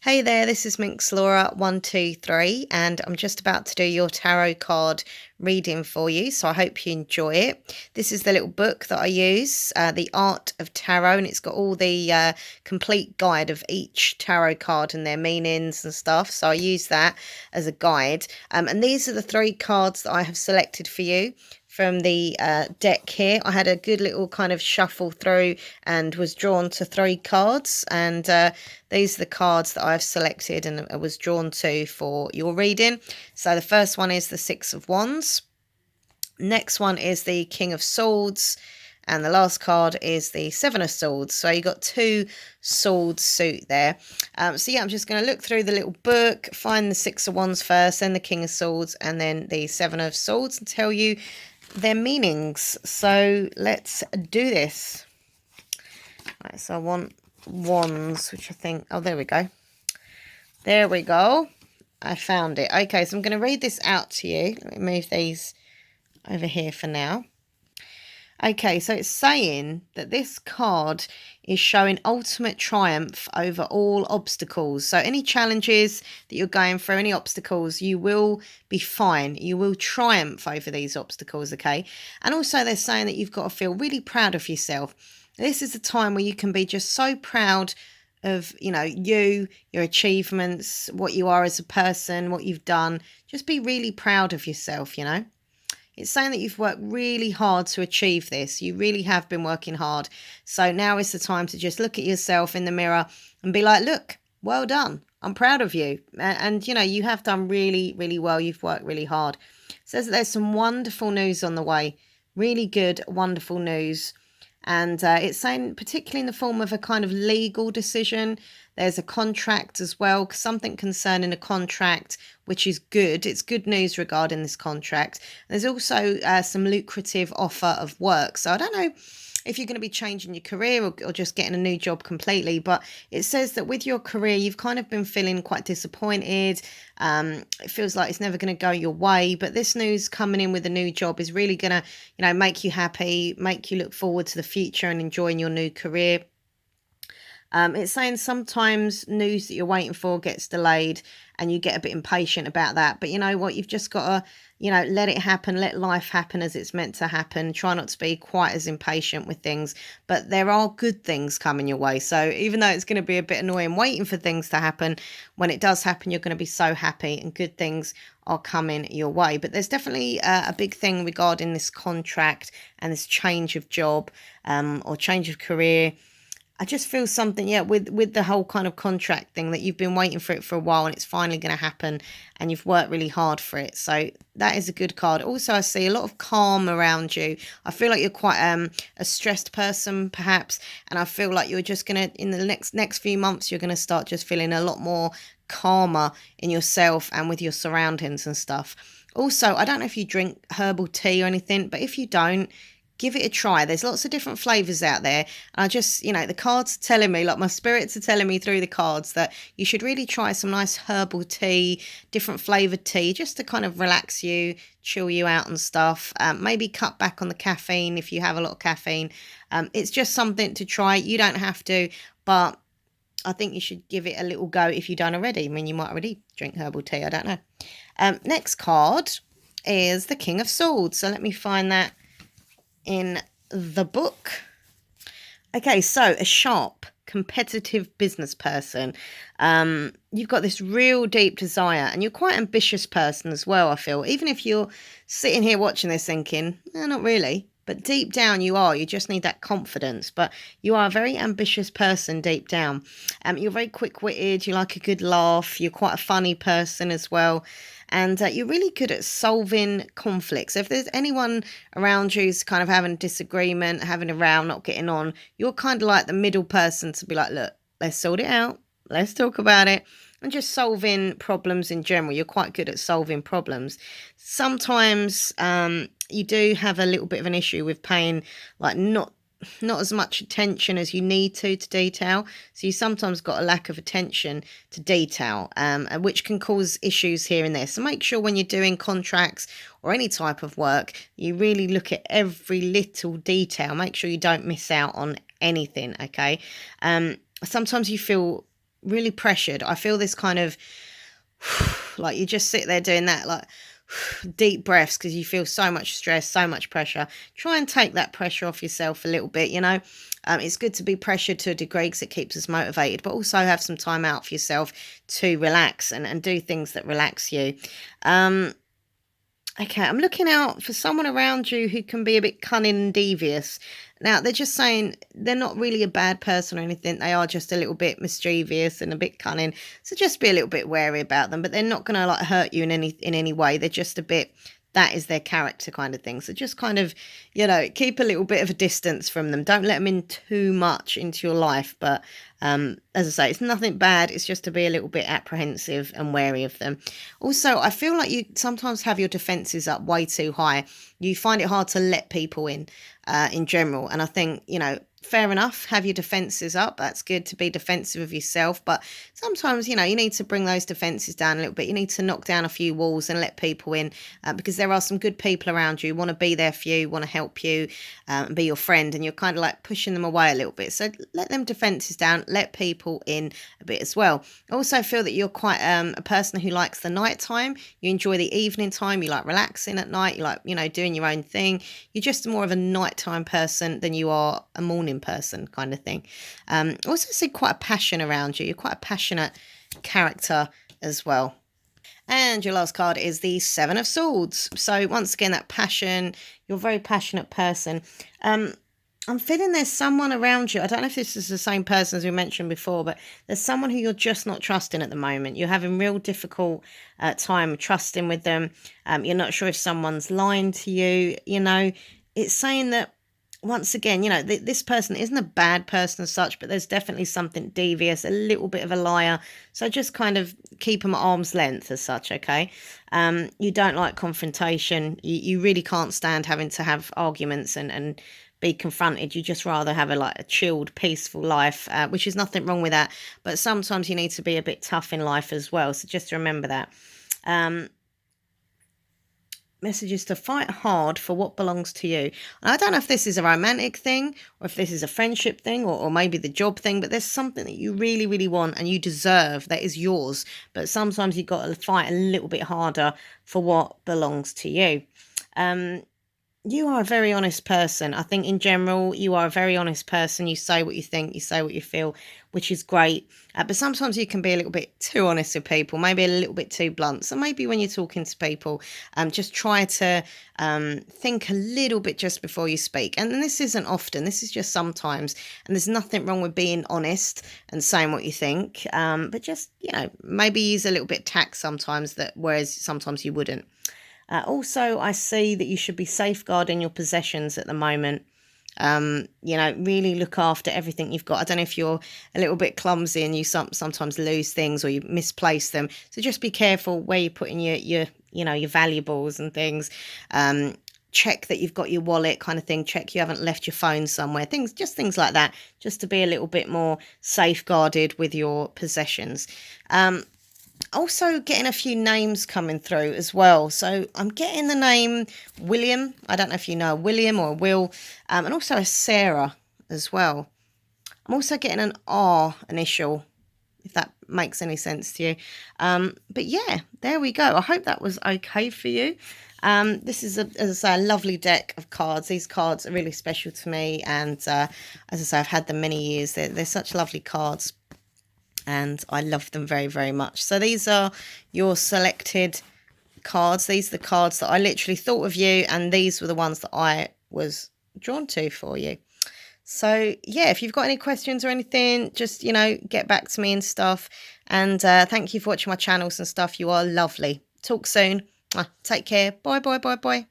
Hey there, this is Minx Laura 123, and I'm just about to do your tarot card reading for you, so I hope you enjoy it. This is the little book that I use, The Art of Tarot, and it's got all the complete guide of each tarot card and their meanings and stuff, so I use that as a guide. And these are the three cards that I have selected for you from the deck here. I had a good little kind of shuffle through and was drawn to three cards, and these are the cards that I've selected and I was drawn to for your reading. So the first one is the Six of Wands. Next one is the King of Swords. And the last card is the Seven of Swords. So you got two swords suit there. So yeah, I'm just going to look through the little book, find the Six of Wands first, then the King of Swords, and then the Seven of Swords, and tell you their meanings. So let's do this. Right, so I want wands, which I think, oh, there we go. There we go. I found it. Okay, so I'm going to read this out to you. Let me move these over here for now. Okay, so it's saying that this card is showing ultimate triumph over all obstacles. So any challenges that you're going through, any obstacles, you will be fine. You will triumph over these obstacles, okay? And also they're saying that you've got to feel really proud of yourself. This is a time where you can be just so proud of, your achievements, what you are as a person, what you've done. Just be really proud of yourself, It's saying that you've worked really hard to achieve this. You really have been working hard. So now is the time to just look at yourself in the mirror and be like, look, well done. I'm proud of you. And you have done really, really well. You've worked really hard. It says that there's some wonderful news on the way. Really good, wonderful news. And it's saying particularly in the form of a kind of legal decision. There's a contract as well, something concerning a contract, which is good. It's good news regarding this contract. There's also some lucrative offer of work. So I don't know if you're going to be changing your career or just getting a new job completely, but it says that with your career, you've kind of been feeling quite disappointed. It feels like it's never going to go your way, but this news coming in with a new job is really going to, make you happy, make you look forward to the future and enjoying your new career. It's saying sometimes news that you're waiting for gets delayed and you get a bit impatient about that. But you know what? You've just got to, let it happen, let life happen as it's meant to happen. Try not to be quite as impatient with things. But there are good things coming your way. So even though it's going to be a bit annoying waiting for things to happen, when it does happen, you're going to be so happy and good things are coming your way. But there's definitely a big thing regarding this contract and this change of job or change of career. I just feel something, with the whole kind of contract thing that you've been waiting for it for a while and it's finally going to happen and you've worked really hard for it. So that is a good card. Also, I see a lot of calm around you. I feel like you're quite a stressed person, perhaps, and I feel like you're just going to, in the next few months, you're going to start just feeling a lot more calmer in yourself and with your surroundings and stuff. Also, I don't know if you drink herbal tea or anything, but if you don't, give it a try. There's lots of different flavors out there. And I just, the cards are telling me, like my spirits are telling me through the cards that you should really try some nice herbal tea, different flavored tea, just to kind of relax you, chill you out and stuff. Maybe cut back on the caffeine if you have a lot of caffeine. It's just something to try. You don't have to, but I think you should give it a little go if you don't already. I mean, you might already drink herbal tea. I don't know. Next card is the King of Swords. So let me find that in the book. Okay, so a sharp, competitive business person. You've got this real deep desire and you're quite an ambitious person as well, I feel. Even if you're sitting here watching this thinking, not really. But deep down you are. You just need that confidence. But you are a very ambitious person deep down. You're very quick-witted. You like a good laugh. You're quite a funny person as well. And you're really good at solving conflicts. So if there's anyone around you who's kind of having a disagreement, having a row, not getting on, you're kind of like the middle person to be like, look, let's sort it out. Let's talk about it. And just solving problems in general. You're quite good at solving problems. Sometimes you do have a little bit of an issue with paying like not as much attention as you need to detail. So you sometimes got a lack of attention to detail, which can cause issues here and there. So make sure when you're doing contracts or any type of work, you really look at every little detail. Make sure you don't miss out on anything, okay? Sometimes you feel really pressured. I feel this kind of like you just sit there doing that, like deep breaths because you feel so much stress, so much pressure. Try and take that pressure off yourself a little bit, you know. It's good to be pressured to a degree because it keeps us motivated, but also have some time out for yourself to relax and do things that relax you. Um, Okay, I'm looking out for someone around you who can be a bit cunning and devious. Now, they're just saying they're not really a bad person or anything. They are just a little bit mischievous and a bit cunning. So just be a little bit wary about them, but they're not going to like hurt you in any way. They're just a bit, that is their character kind of thing. So just kind of, keep a little bit of a distance from them. Don't let them in too much into your life, but as I say, it's nothing bad. It's just to be a little bit apprehensive and wary of them. Also, I feel like you sometimes have your defenses up way too high. You find it hard to let people in general. And I think, fair enough, have your defenses up. That's good to be defensive of yourself. But sometimes, you need to bring those defenses down a little bit. You need to knock down a few walls and let people in because there are some good people around you, want to be there for you, want to help you and be your friend. And you're kind of like pushing them away a little bit. So let them defenses down, let people in a bit as well. I also feel that you're quite a person who likes the night time. You enjoy the evening time. You like relaxing at night. You like, doing your own thing. You're just more of a nighttime person than you are a morning person kind of thing. Also see quite a passion around you. You're quite a passionate character as well. And your last card is the Seven of Swords. So once again, that passion, you're a very passionate person. I'm feeling there's someone around you. I don't know if this is the same person as we mentioned before, but there's someone who you're just not trusting at the moment. You're having real difficult time trusting with them. You're not sure if someone's lying to you. It's saying that once again, this person isn't a bad person as such, but there's definitely something devious, a little bit of a liar. So just kind of keep them at arm's length as such, okay? You don't like confrontation. You really can't stand having to have arguments and be confronted. You just rather have a chilled, peaceful life, which is nothing wrong with that. But sometimes you need to be a bit tough in life as well. So just remember that. Messages to fight hard for what belongs to you. And I don't know if this is a romantic thing or if this is a friendship thing or maybe the job thing, but there's something that you really, really want and you deserve that is yours. But sometimes you've got to fight a little bit harder for what belongs to you. You are a very honest person. I think in general, you are a very honest person. You say what you think, you say what you feel, which is great. But sometimes you can be a little bit too honest with people, maybe a little bit too blunt. So maybe when you're talking to people, just try to think a little bit just before you speak. And this isn't often, this is just sometimes. And there's nothing wrong with being honest and saying what you think. But just, maybe use a little bit of tact sometimes, whereas sometimes you wouldn't. Also, I see that you should be safeguarding your possessions at the moment. Really look after everything you've got. I don't know if you're a little bit clumsy and you sometimes lose things or you misplace them. So just be careful where you're putting your valuables and things. Check that you've got your wallet kind of thing. Check you haven't left your phone somewhere. Things like that, just to be a little bit more safeguarded with your possessions. Also getting a few names coming through as well. So I'm getting the name William. I don't know if you know a William or a Will. And also a Sarah as well. I'm also getting an R initial, if that makes any sense to you. But yeah, there we go. I hope that was okay for you. This is, as I say, a lovely deck of cards. These cards are really special to me. And as I say, I've had them many years. They're such lovely cards. And I love them very, very much. So these are your selected cards. These are the cards that I literally thought of you, and these were the ones that I was drawn to for you. So yeah, if you've got any questions or anything, just, get back to me and stuff. And thank you for watching my channels and stuff. You are lovely. Talk soon. Take care. Bye, bye, bye, bye.